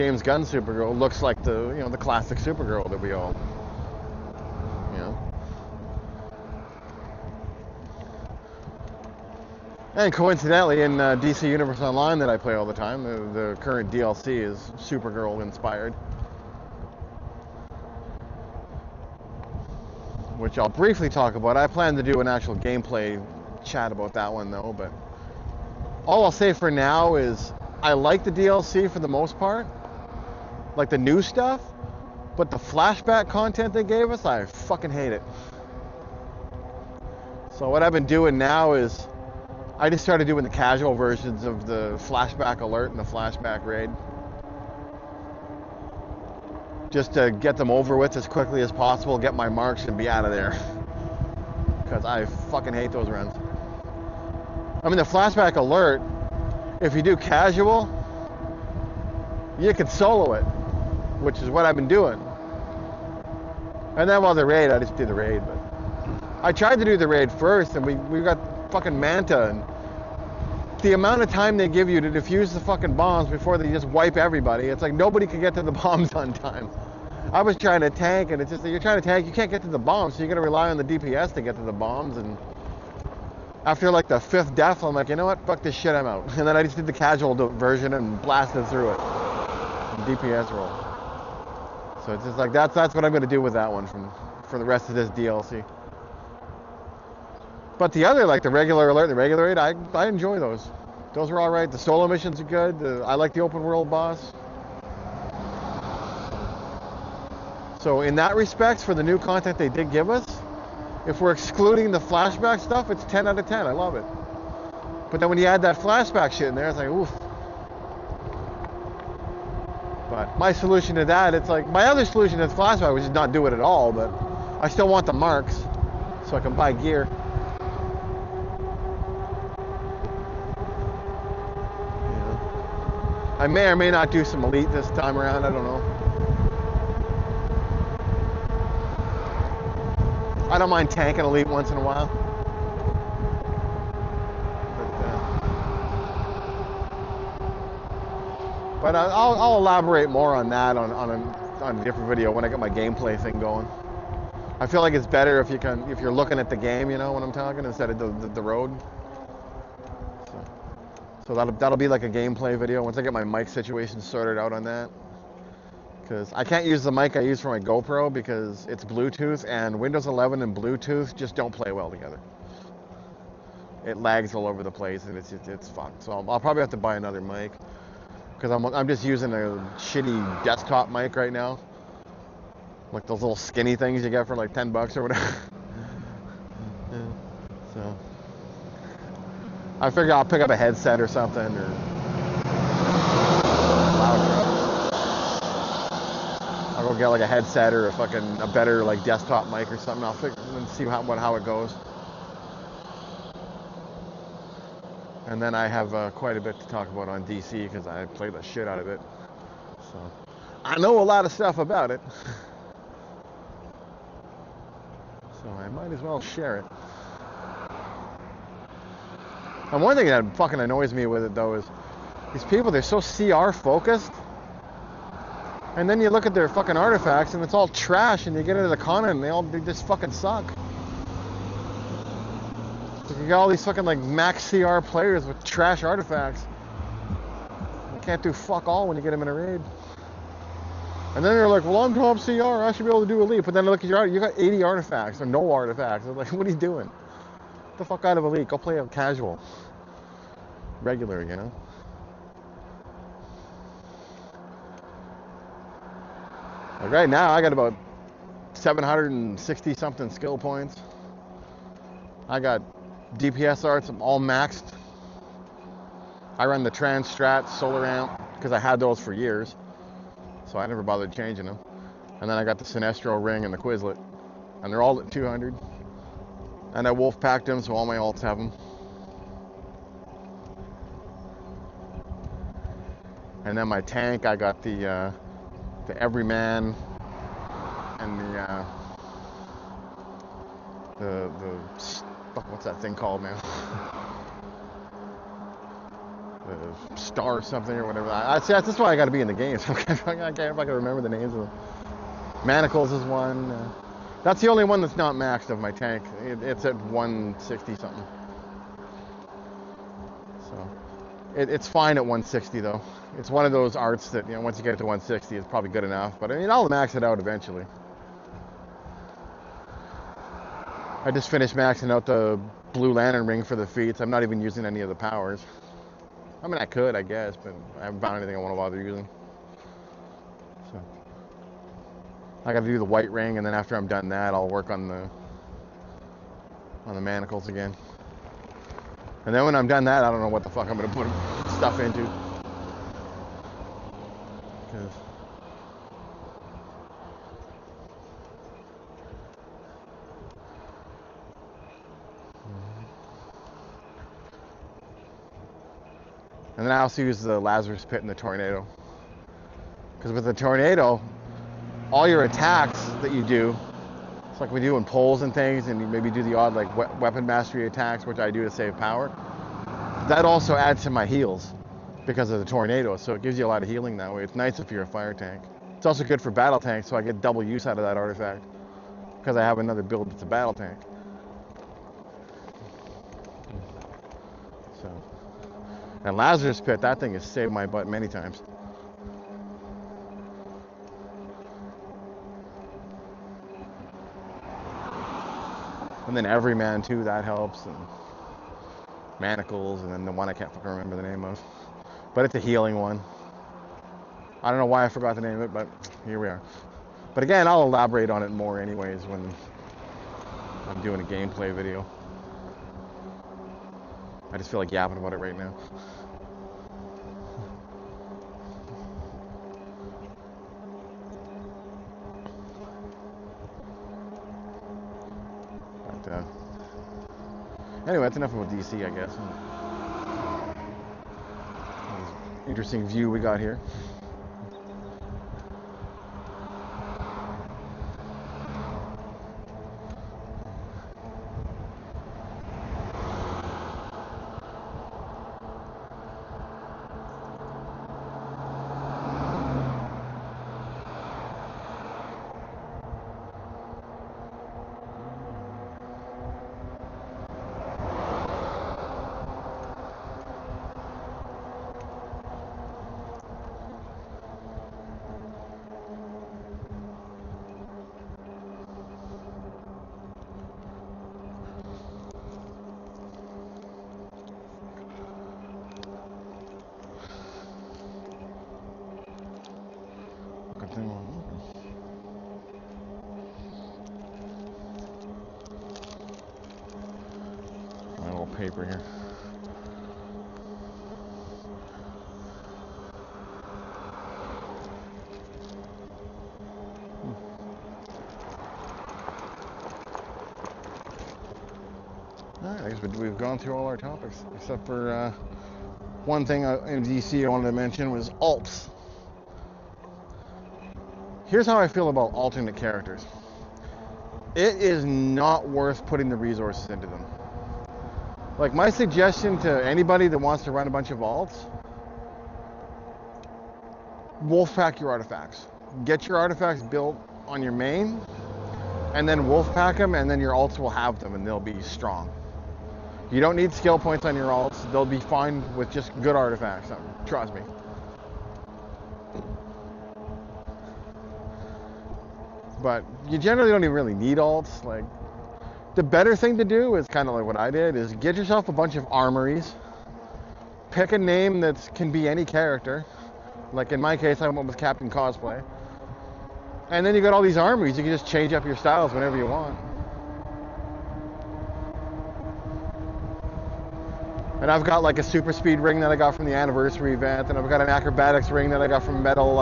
James Gunn Supergirl looks like the classic Supergirl that we all, you know. And coincidentally, in DC Universe Online that I play all the time, the current DLC is Supergirl inspired. Which I'll briefly talk about. I plan to do an actual gameplay chat about that one though, but all I'll say for now is I like the DLC for the most part, like the new stuff, but the flashback content they gave us, I fucking hate it. So what I've been doing now is I just started doing the casual versions of the flashback alert and the flashback raid. Just to get them over with as quickly as possible, get my marks and be out of there. Because I fucking hate those runs. I mean, the flashback alert, if you do casual, you can solo it, which is what I've been doing. And then while the raid, I just did the raid. But I tried to do the raid first, and we got fucking Manta, and the amount of time they give you to defuse the fucking bombs before they just wipe everybody, it's like nobody can get to the bombs on time. I was trying to tank, and it's just that you're trying to tank, you can't get to the bombs, so you're gonna rely on the DPS to get to the bombs. And after like the 5th death, I'm like, you know what, fuck this shit, I'm out. And then I just did the casual version and blasted through it. DPS roll. So it's just like that's what I'm gonna do with that one for the rest of this DLC. But the other, like the regular alert, the regular raid, I enjoy those. Those are all right. The solo missions are good. I like the open world boss. So in that respect, for the new content they did give us, if we're excluding the flashback stuff, it's 10 out of 10. I love it. But then when you add that flashback shit in there, it's like, oof. But my solution to that, it's like, my other solution to flashback was just not do it at all, but I still want the marks so I can buy gear. I may or may not do some elite this time around, I don't know. I don't mind tanking elite once in a while. But I'll elaborate more on that on a different video when I get my gameplay thing going. I feel like it's better if you're looking at the game, you know what I'm talking, instead of the road. So that'll be like a gameplay video once I get my mic situation sorted out on that. Because I can't use the mic I use for my GoPro because it's Bluetooth, and Windows 11 and Bluetooth just don't play well together. It lags all over the place, and it's fucked. So I'll probably have to buy another mic because I'm just using a shitty desktop mic right now, like those little skinny things you get for like $10 or whatever. Yeah. So I figure I'll pick up a headset or something, or I'll go get like a headset or a better like desktop mic or something. I'll figure and see how it goes. And then I have quite a bit to talk about on DC because I played the shit out of it. So I know a lot of stuff about it. So I might as well share it. And one thing that fucking annoys me with it though is these people, they're so CR focused. And then you look at their fucking artifacts and it's all trash, and you get into the content and they just fucking suck. You got all these fucking like max CR players with trash artifacts. You can't do fuck all when you get them in a raid. And then they're like, well, I'm top CR, I should be able to do elite. But then look at you got 80 artifacts or no artifacts. I'm like, what are you doing? Get the fuck out of elite, go play a casual. Regular, you know? Like right now, I got about 760 something skill points. I got DPS arts, I'm all maxed. I run the Trans Strat Solar Amp because I had those for years, so I never bothered changing them. And then I got the Sinestro Ring and the Quizlet, and they're all at 200. And I wolf packed them, so all my alts have them. And then my tank, I got the Everyman and the fuck, what's that thing called now? Star something or whatever. That's why I got to be in the games. I can't if I can remember the names of them. Manacles is one. That's the only one that's not maxed of my tank. It's at 160 something. So it's fine at 160 though. It's one of those arts that, you know, once you get it to 160, it's probably good enough. But I mean, I'll max it out eventually. I just finished maxing out the Blue Lantern ring for the feats. I'm not even using any of the powers. I mean, I could, I guess, but I haven't found anything I want to bother using. So I got to do the white ring, and then after I'm done that, I'll work on the manacles again. And then when I'm done that, I don't know what the fuck I'm gonna put stuff into. And then I also use the Lazarus Pit and the Tornado. Because with the Tornado, all your attacks that you do, it's like we do in poles and things, and you maybe do the odd like weapon mastery attacks, which I do to save power. That also adds to my heals because of the Tornado, so it gives you a lot of healing that way. It's nice if you're a fire tank. It's also good for battle tanks, so I get double use out of that artifact because I have another build that's a battle tank. So, and Lazarus Pit, that thing has saved my butt many times. And then Everyman too, that helps, and Manacles, and then the one I can't fucking remember the name of. But it's a healing one. I don't know why I forgot the name of it, but here we are. But again, I'll elaborate on it more anyways when I'm doing a gameplay video. I just feel like yapping about it right now. But, anyway, that's enough about DC, I guess. Interesting view we got here. My little paper here. Alright, I guess we've gone through all our topics, except for one thing in DC I wanted to mention was alts. Here's how I feel about alternate characters. It is not worth putting the resources into them. Like, my suggestion to anybody that wants to run a bunch of alts, wolfpack your artifacts. Get your artifacts built on your main, and then wolfpack them, and then your alts will have them, and they'll be strong. You don't need skill points on your alts. They'll be fine with just good artifacts. Trust me. But you generally don't even really need alts. Like, the better thing to do is kind of like what I did, is get yourself a bunch of armories. Pick a name that can be any character. Like in my case, I went with Captain Cosplay. And then you got all these armories. You can just change up your styles whenever you want. And I've got like a super speed ring that I got from the anniversary event, and I've got an acrobatics ring that I got from Metal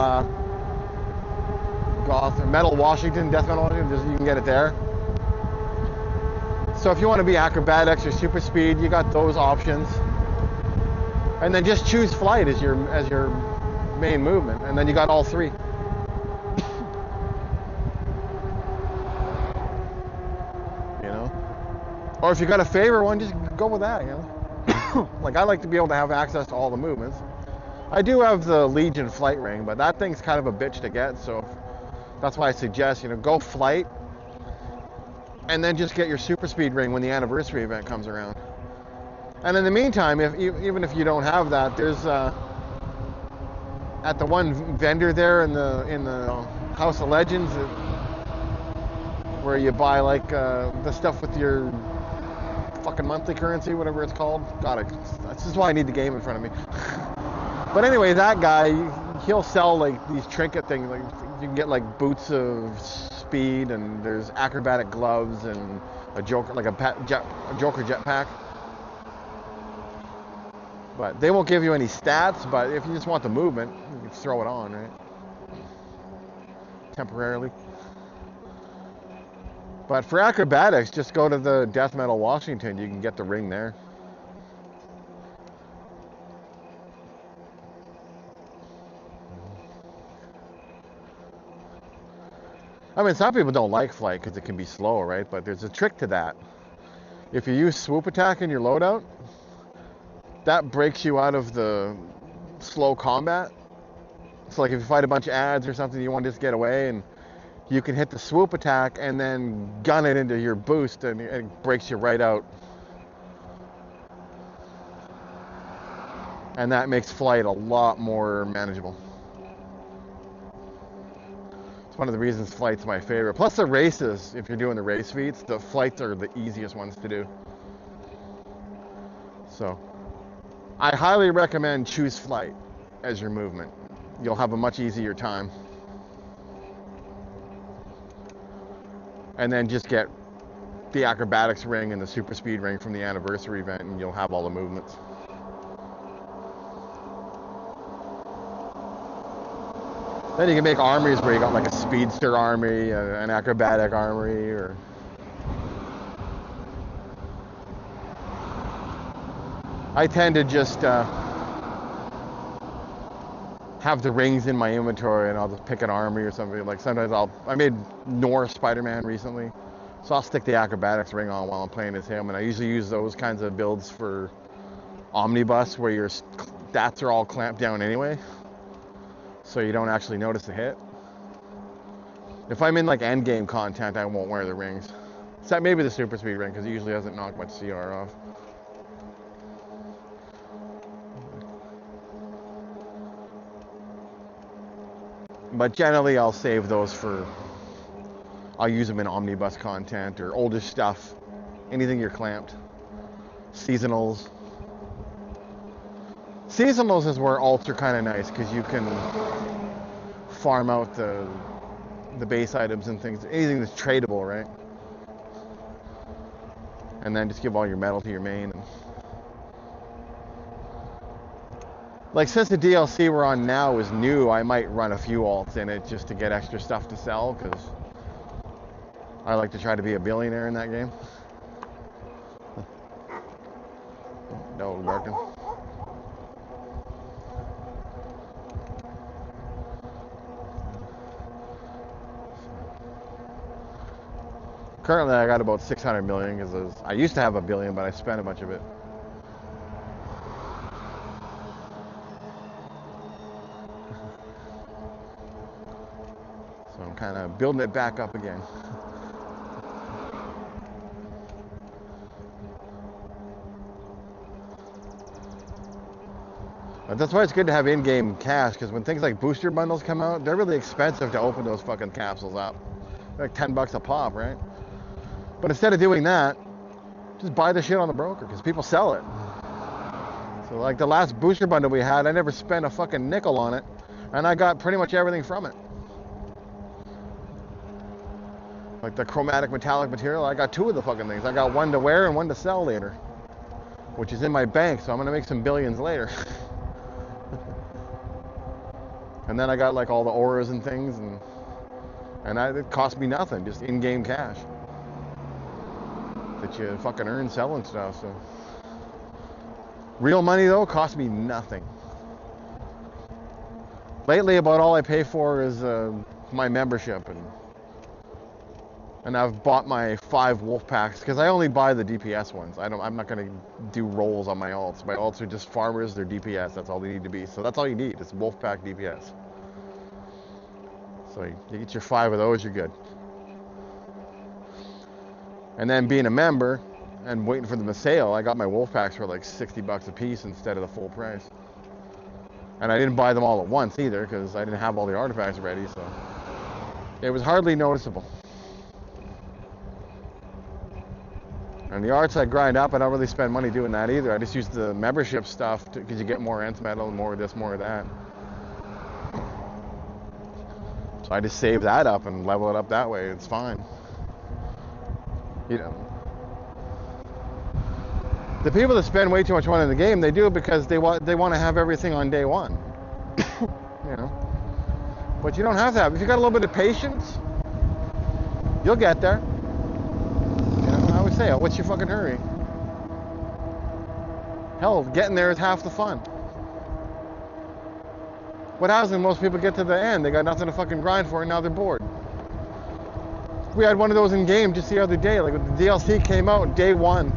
Washington, Death Metal Washington. You can get it there. So if you want to be acrobatics or super speed, you got those options. And then just choose flight as your main movement, and then you got all three. You know? Or if you got a favorite one, just go with that, you know? Like, I like to be able to have access to all the movements. I do have the Legion flight ring, but that thing's kind of a bitch to get, so that's why I suggest, go flight, and then just get your super speed ring when the anniversary event comes around. And in the meantime, even if you don't have that, there's at the one vendor there in the House of Legends, where you buy like the stuff with your fucking monthly currency, whatever it's called. God, this is why I need the game in front of me. But anyway, that guy, he'll sell like these trinket things. Like you can get like boots of speed, and there's acrobatic gloves and a Joker, like a Joker jetpack. But they won't give you any stats. But if you just want the movement, you can throw it on, right? Temporarily. But for acrobatics, just go to the Death Metal Washington. You can get the ring there. I mean, some people don't like flight because it can be slow, right? But there's a trick to that. If you use swoop attack in your loadout, that breaks you out of the slow combat. So like if you fight a bunch of ads or something, you want to just get away, and you can hit the swoop attack and then gun it into your boost, and it breaks you right out. And that makes flight a lot more manageable. It's one of the reasons flight's my favorite. Plus the races, if you're doing the race feats, the flights are the easiest ones to do. So I highly recommend choose flight as your movement. You'll have a much easier time. And then just get the acrobatics ring and the super speed ring from the anniversary event, and you'll have all the movements. Then you can make armies where you got like a speedster army, an acrobatic army, or I tend to just have the rings in my inventory, and I'll just pick an army or something. Like sometimes I made Norse Spider-Man recently, so I'll stick the acrobatics ring on while I'm playing as him, and I usually use those kinds of builds for Omnibus, where your stats are all clamped down anyway, so you don't actually notice the hit. If I'm in like end game content, I won't wear the rings, except maybe the super speed ring, because it usually doesn't knock much CR off. But generally I'll save those I'll use them in omnibus content or older stuff, anything you're clamped. Seasonals. Seasonals is where alts are kind of nice, because you can farm out the base items and things, anything that's tradable, right? And then just give all your metal to your main. Like, since the DLC we're on now is new, I might run a few alts in it just to get extra stuff to sell, because I like to try to be a billionaire in that game. No, working. Currently I got about 600 million, because I used to have $1 billion, but I spent a bunch of it. So I'm kind of building it back up again. But that's why it's good to have in-game cash, because when things like booster bundles come out, they're really expensive to open those fucking capsules up. They're like $10 a pop, right? But instead of doing that, just buy the shit on the broker, because people sell it. So like the last booster bundle we had, I never spent a fucking nickel on it, and I got pretty much everything from it. Like the chromatic metallic material, I got 2 of the fucking things. I got one to wear and one to sell later, which is in my bank, so I'm gonna make some billions later. And then I got like all the auras and things, and it cost me nothing, just in-game cash that you fucking earn selling stuff. So real money though cost me nothing. Lately, about all I pay for is my membership, And I've bought my 5 wolf packs because I only buy the DPS ones. I'm not gonna do rolls on my alts. My alts are just farmers. They're DPS. That's all they need to be. So that's all you need. It's wolf pack DPS. So you get your 5 of those, you're good. And then being a member and waiting for them to sale, I got my wolf packs for like $60 a piece instead of the full price. And I didn't buy them all at once either because I didn't have all the artifacts ready. So it was hardly noticeable. And the arts I grind up, I don't really spend money doing that either. I just use the membership stuff because you get more Nth metal, more of this, more of that. So I just save that up and level it up that way. It's fine. You know, the people that spend way too much money in the game, they do it because they want to have everything on day one. You know, but you don't have to have. If you got a little bit of patience, you'll get there. I always say, what's your fucking hurry? Hell, getting there is half the fun. What happens when most people get to the end? They got nothing to fucking grind for and now they're bored. We had one of those in game just the other day, like when the DLC came out day 1.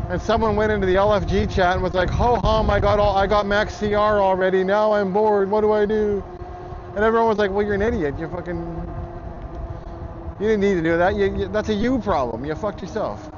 And someone went into the LFG chat and was like, ho hum, I got max CR already, now I'm bored, what do I do? And everyone was like, well, you're an idiot, you didn't need to do that. That's a you problem. You fucked yourself.